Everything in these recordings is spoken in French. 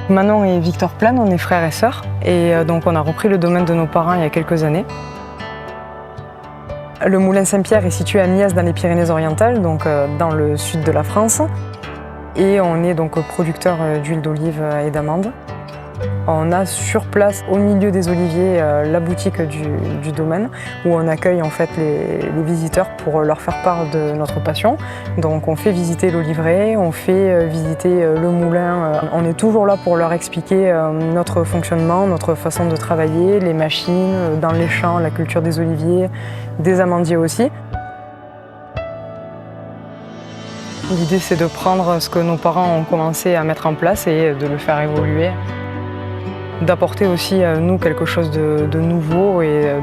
Manon et Victor Plane, on est frères et sœurs et donc on a repris le domaine de nos parents il y a quelques années. Le moulin Saint-Pierre est situé à Mias dans les Pyrénées-Orientales, donc dans le sud de la France. Et on est donc producteur d'huile d'olive et d'amandes. On a sur place, au milieu des oliviers, la boutique du domaine où on accueille en fait les visiteurs pour leur faire part de notre passion. Donc on fait visiter l'oliveraie, on fait visiter le moulin. On est toujours là pour leur expliquer notre fonctionnement, notre façon de travailler, les machines, dans les champs, la culture des oliviers, des amandiers aussi. L'idée c'est de prendre ce que nos parents ont commencé à mettre en place et de le faire évoluer. D'apporter aussi nous quelque chose de nouveau et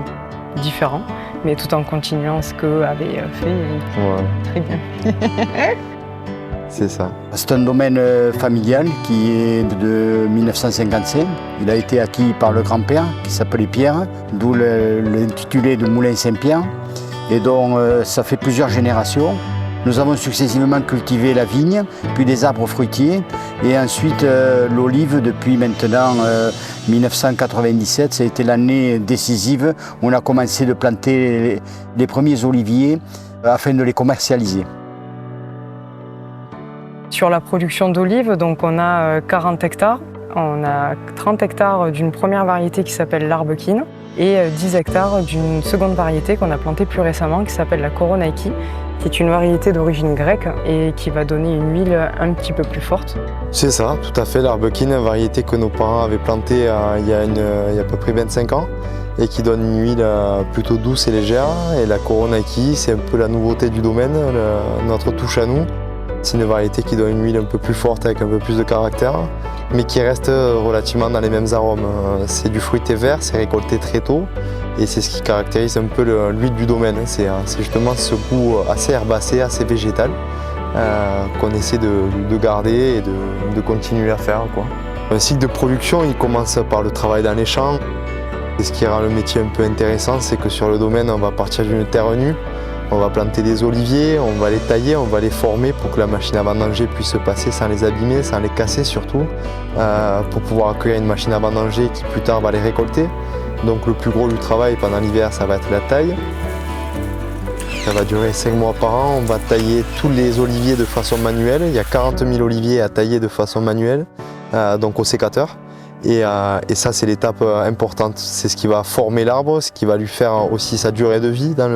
différent, mais tout en continuant ce qu'eux avaient fait très bien. C'est ça. C'est un domaine familial qui est de 1955. Il a été acquis par le grand-père qui s'appelait Pierre, d'où l'intitulé de Moulin Saint-Pierre, et dont ça fait plusieurs générations. Nous avons successivement cultivé la vigne, puis des arbres fruitiers, et ensuite l'olive depuis maintenant 1997. Ça a été l'année décisive où on a commencé de planter les premiers oliviers afin de les commercialiser. Sur la production d'olives, donc on a 40 hectares. On a 30 hectares d'une première variété qui s'appelle l'Arbequine et 10 hectares d'une seconde variété qu'on a plantée plus récemment qui s'appelle la Koronaiki, qui est une variété d'origine grecque et qui va donner une huile un petit peu plus forte. C'est ça, tout à fait, l'Arbequine, une variété que nos parents avaient plantée il y a à peu près 25 ans et qui donne une huile plutôt douce et légère. Et la Koronaiki, c'est un peu la nouveauté du domaine, notre touche à nous. C'est une variété qui donne une huile un peu plus forte avec un peu plus de caractère, mais qui reste relativement dans les mêmes arômes. C'est du fruité vert, c'est récolté très tôt et c'est ce qui caractérise un peu l'huile du domaine. C'est justement ce goût assez herbacé, assez végétal qu'on essaie de garder et de continuer à faire, quoi. Un cycle de production, il commence par le travail dans les champs. Et ce qui rend le métier un peu intéressant, c'est que sur le domaine, on va partir d'une terre nue. On va planter des oliviers, on va les tailler, on va les former pour que la machine à vendanger puisse se passer sans les abîmer, sans les casser surtout, pour pouvoir accueillir une machine à vendanger qui plus tard va les récolter. Donc le plus gros du travail pendant l'hiver, ça va être la taille. Ça va durer 5 mois par an, on va tailler tous les oliviers de façon manuelle. Il y a 40 000 oliviers à tailler de façon manuelle, donc au sécateur. Et ça, c'est l'étape importante. C'est ce qui va former l'arbre, ce qui va lui faire aussi sa durée de vie dans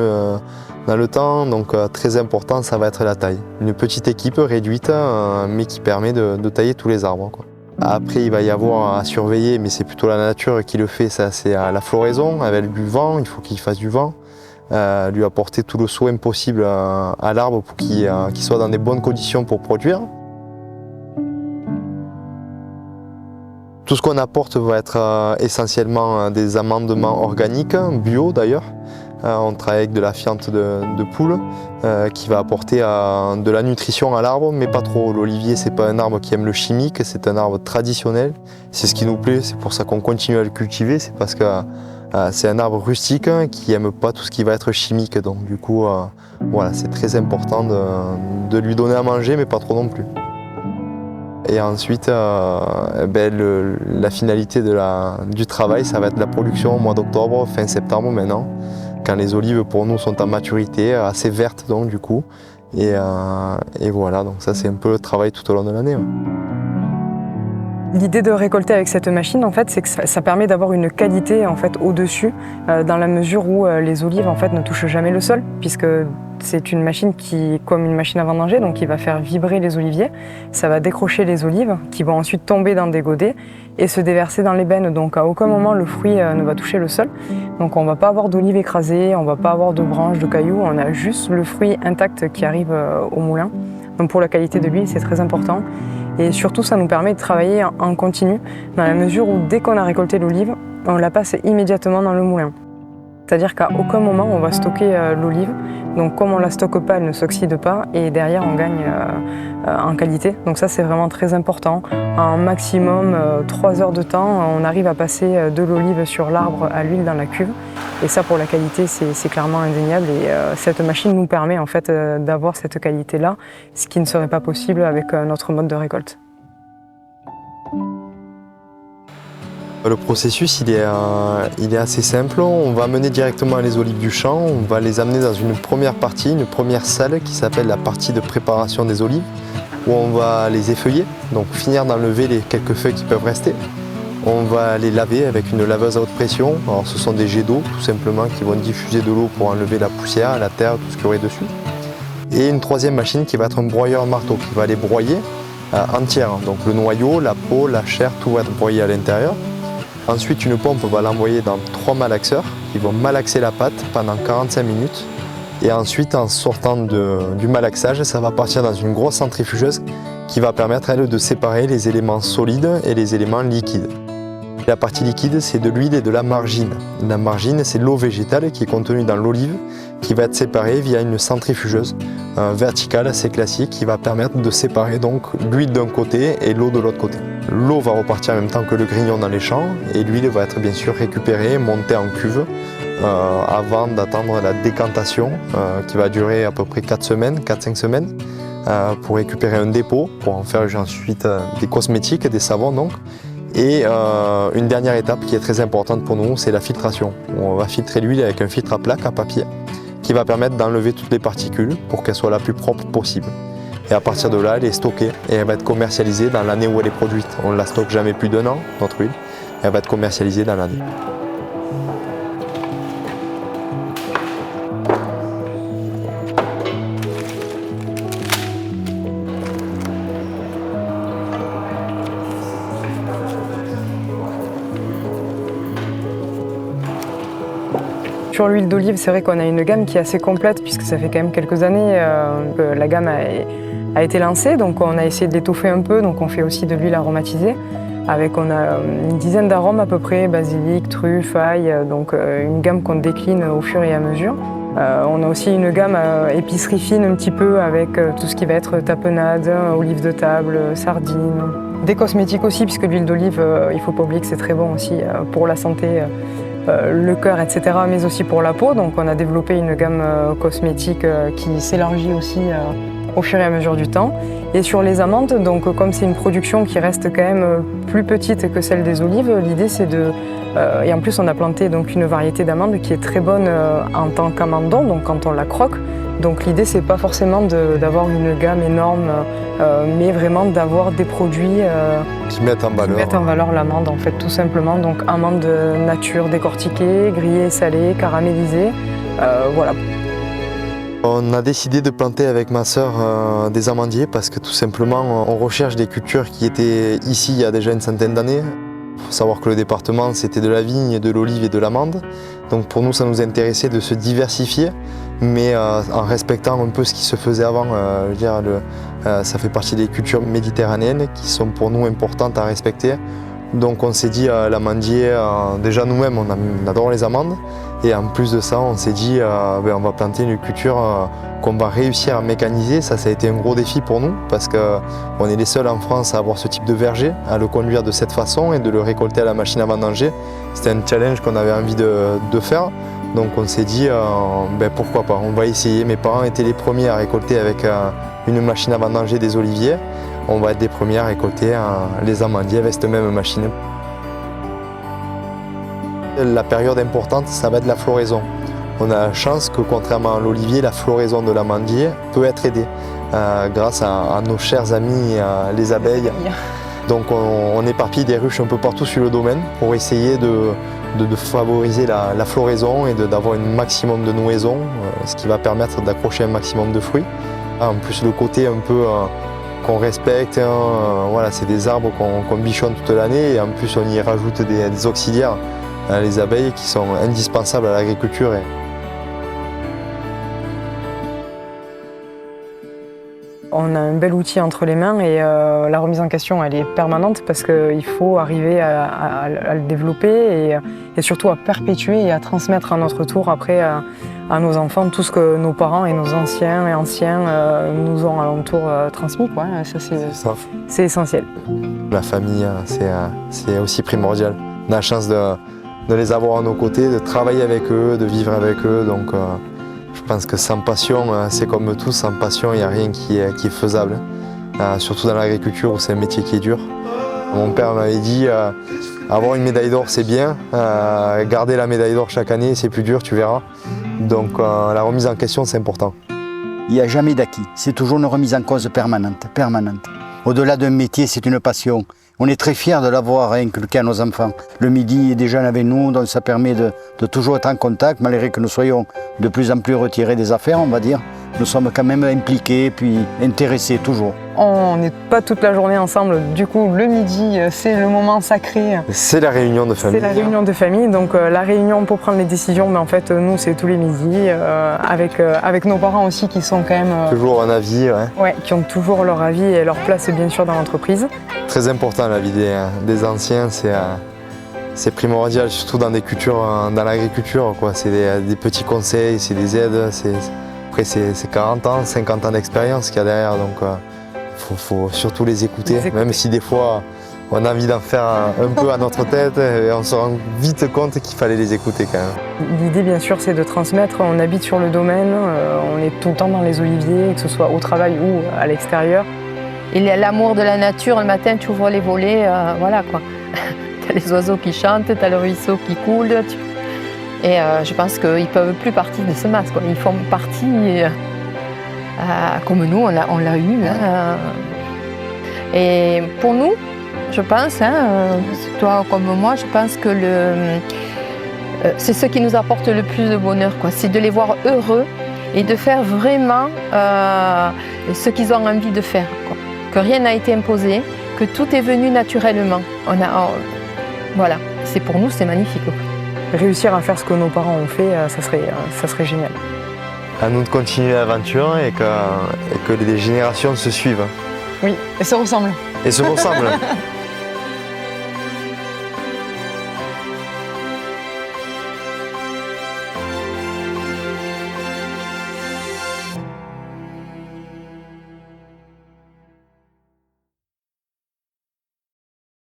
le temps. Donc très important, ça va être la taille. Une petite équipe réduite, mais qui permet de tailler tous les arbres, quoi. Après, il va y avoir à surveiller, mais c'est plutôt la nature qui le fait, ça c'est la floraison avec du vent, il faut qu'il fasse du vent. Lui apporter tout le soin possible à l'arbre pour qu'il soit dans des bonnes conditions pour produire. Tout ce qu'on apporte va être essentiellement des amendements organiques, bio d'ailleurs. On travaille avec de la fiente de poule qui va apporter de la nutrition à l'arbre, mais pas trop. L'olivier, c'est pas un arbre qui aime le chimique, c'est un arbre traditionnel. C'est ce qui nous plaît, c'est pour ça qu'on continue à le cultiver, c'est parce que c'est un arbre rustique qui aime pas tout ce qui va être chimique. Donc du coup, voilà, c'est très important de lui donner à manger, mais pas trop non plus. Et ensuite, la finalité du travail, ça va être la production au mois d'octobre, fin septembre maintenant, quand les olives pour nous sont en maturité, assez vertes donc du coup. Et voilà, donc ça c'est un peu le travail tout au long de l'année. Ouais. L'idée de récolter avec cette machine, en fait, c'est que ça permet d'avoir une qualité en fait au-dessus, dans la mesure où les olives en fait ne touchent jamais le sol, puisque c'est une machine qui est comme une machine à vendanger, donc qui va faire vibrer les oliviers. Ça va décrocher les olives, qui vont ensuite tomber dans des godets et se déverser dans l'ébène. Donc à aucun moment le fruit ne va toucher le sol. Donc on ne va pas avoir d'olives écrasées, on ne va pas avoir de branches, de cailloux. On a juste le fruit intact qui arrive au moulin. Donc pour la qualité de l'huile, c'est très important. Et surtout, ça nous permet de travailler en continu, dans la mesure où dès qu'on a récolté l'olive, on la passe immédiatement dans le moulin. C'est-à-dire qu'à aucun moment, on va stocker l'olive. Donc comme on ne la stocke pas, elle ne s'oxyde pas. Et derrière, on gagne en qualité. Donc ça, c'est vraiment très important. En maximum 3 heures de temps, on arrive à passer de l'olive sur l'arbre à l'huile dans la cuve. Et ça, pour la qualité, c'est clairement indéniable. Et cette machine nous permet en fait d'avoir cette qualité-là, ce qui ne serait pas possible avec notre mode de récolte. Le processus il est assez simple. On va amener directement les olives du champ, on va les amener dans une première partie, une première salle qui s'appelle la partie de préparation des olives, où on va les effeuiller, donc finir d'enlever les quelques feuilles qui peuvent rester. On va les laver avec une laveuse à haute pression. Alors ce sont des jets d'eau tout simplement qui vont diffuser de l'eau pour enlever la poussière, la terre, tout ce qu'il y aurait dessus. Et une troisième machine qui va être un broyeur marteau qui va les broyer entières. Donc le noyau, la peau, la chair, tout va être broyé à l'intérieur. Ensuite, une pompe va l'envoyer dans 3 malaxeurs qui vont malaxer la pâte pendant 45 minutes. Et ensuite, en sortant du malaxage, ça va partir dans une grosse centrifugeuse qui va permettre, elle, de séparer les éléments solides et les éléments liquides. La partie liquide, c'est de l'huile et de la margine. La margine, c'est l'eau végétale qui est contenue dans l'olive qui va être séparée via une centrifugeuse verticale assez classique qui va permettre de séparer donc l'huile d'un côté et l'eau de l'autre côté. L'eau va repartir en même temps que le grignon dans les champs et l'huile va être bien sûr récupérée, montée en cuve avant d'attendre la décantation qui va durer à peu près 4-5 semaines pour récupérer un dépôt, pour en faire ensuite des cosmétiques, des savons donc. Et une dernière étape qui est très importante pour nous, c'est la filtration. On va filtrer l'huile avec un filtre à plaque, à papier, qui va permettre d'enlever toutes les particules pour qu'elle soit la plus propre possible. Et à partir de là, elle est stockée et elle va être commercialisée dans l'année où elle est produite. On ne la stocke jamais plus d'1 an, notre huile. Elle va être commercialisée dans l'année. Sur l'huile d'olive, c'est vrai qu'on a une gamme qui est assez complète puisque ça fait quand même quelques années que la gamme a été lancée. Donc on a essayé de l'étoffer un peu, donc on fait aussi de l'huile aromatisée. On a une dizaine d'arômes à peu près, basilic, truffe, ail, donc une gamme qu'on décline au fur et à mesure. On a aussi une gamme épicerie fine un petit peu avec tout ce qui va être tapenade, olives de table, sardines. Des cosmétiques aussi puisque l'huile d'olive, il ne faut pas oublier que c'est très bon aussi pour la santé. Le cœur, etc., mais aussi pour la peau. Donc on a développé une gamme cosmétique qui s'élargit aussi au fur et à mesure du temps. Et sur les amandes, donc comme c'est une production qui reste quand même plus petite que celle des olives, l'idée c'est de... et en plus on a planté donc une variété d'amandes qui est très bonne en tant qu'amandon, donc quand on la croque. Donc l'idée c'est pas forcément d'avoir une gamme énorme, mais vraiment d'avoir des produits qui mettent en valeur l'amande en fait tout simplement. Donc amande nature décortiquée, grillée, salée, caramélisée, voilà. On a décidé de planter avec ma sœur des amandiers parce que tout simplement on recherche des cultures qui étaient ici il y a déjà une centaine d'années. Il faut savoir que le département c'était de la vigne, de l'olive et de l'amande. Donc pour nous ça nous intéressait de se diversifier mais en respectant un peu ce qui se faisait avant. Je veux dire, ça fait partie des cultures méditerranéennes qui sont pour nous importantes à respecter. Donc on s'est dit l'amandier, déjà nous-mêmes on adore les amandes et en plus de ça on s'est dit on va planter une culture qu'on va réussir à mécaniser. Ça a été un gros défi pour nous parce qu'on est les seuls en France à avoir ce type de verger, à le conduire de cette façon et de le récolter à la machine à vendanger. C'était un challenge qu'on avait envie de faire. Donc on s'est dit pourquoi pas, on va essayer. Mes parents étaient les premiers à récolter avec une machine à vendanger des oliviers. On va être les premiers à récolter les amandiers avec cette même machine. La période importante, ça va être la floraison. On a la chance que contrairement à l'olivier, la floraison de l'amandier peut être aidée grâce à nos chers amis les abeilles. Donc on éparpille des ruches un peu partout sur le domaine pour essayer de favoriser la floraison et d'avoir un maximum de nouaison, ce qui va permettre d'accrocher un maximum de fruits. En plus le côté un peu qu'on respecte, voilà, c'est des arbres qu'on bichonne toute l'année et en plus on y rajoute des auxiliaires, les abeilles qui sont indispensables à l'agriculture. On a un bel outil entre les mains et la remise en question elle est permanente parce qu'il faut arriver à le développer et surtout à perpétuer et à transmettre à notre tour après à nos enfants tout ce que nos parents et nos anciens nous ont alentour transmis, quoi. Ça, c'est essentiel. La famille, c'est aussi primordial. On a la chance de les avoir à nos côtés, de travailler avec eux, de vivre avec eux. Donc, je pense que sans passion, c'est comme tout, sans passion, il n'y a rien qui est faisable. Surtout dans l'agriculture où c'est un métier qui est dur. Mon père m'avait dit avoir une médaille d'or c'est bien, garder la médaille d'or chaque année c'est plus dur, tu verras. Donc la remise en question c'est important. Il n'y a jamais d'acquis, c'est toujours une remise en cause permanente. Au-delà d'un métier, c'est une passion. On est très fiers de l'avoir inculqué à nos enfants. Le midi est déjà avec nous, donc ça permet de toujours être en contact, malgré que nous soyons de plus en plus retirés des affaires, on va dire. Nous sommes quand même impliqués, puis intéressés toujours. On n'est pas toute la journée ensemble, du coup le midi c'est le moment sacré. C'est la réunion de famille. C'est la réunion de famille, donc la réunion pour prendre les décisions, mais en fait nous c'est tous les midis, avec nos parents aussi qui sont quand même... Toujours un avis, ouais, qui ont toujours leur avis et leur place bien sûr dans l'entreprise. Très important l'avis des anciens, c'est primordial, surtout dans des cultures, dans l'agriculture. C'est des petits conseils, c'est des aides. Après c'est 40 ans, 50 ans d'expérience qu'il y a derrière, donc faut surtout les écouter. Même si des fois on a envie d'en faire un peu à notre tête et on se rend vite compte qu'il fallait les écouter quand même. L'idée bien sûr c'est de transmettre, on habite sur le domaine, on est tout le temps dans les oliviers, que ce soit au travail ou à l'extérieur. Il y a l'amour de la nature, le matin tu ouvres les volets, voilà quoi. T'as les oiseaux qui chantent, t'as le ruisseau qui coule. Et je pense qu'ils ne peuvent plus partir de ce masque, quoi. Ils font partie, comme nous, on l'a eu. Hein. Et pour nous, je pense, toi comme moi, je pense que c'est ce qui nous apporte le plus de bonheur, quoi. C'est de les voir heureux et de faire vraiment ce qu'ils ont envie de faire, quoi. Que rien n'a été imposé, que tout est venu naturellement. Voilà, c'est pour nous, c'est magnifique, quoi. Réussir à faire ce que nos parents ont fait, ça serait génial. À nous de continuer l'aventure et que les générations se suivent. Oui, et se ressemblent. Et se ressemblent.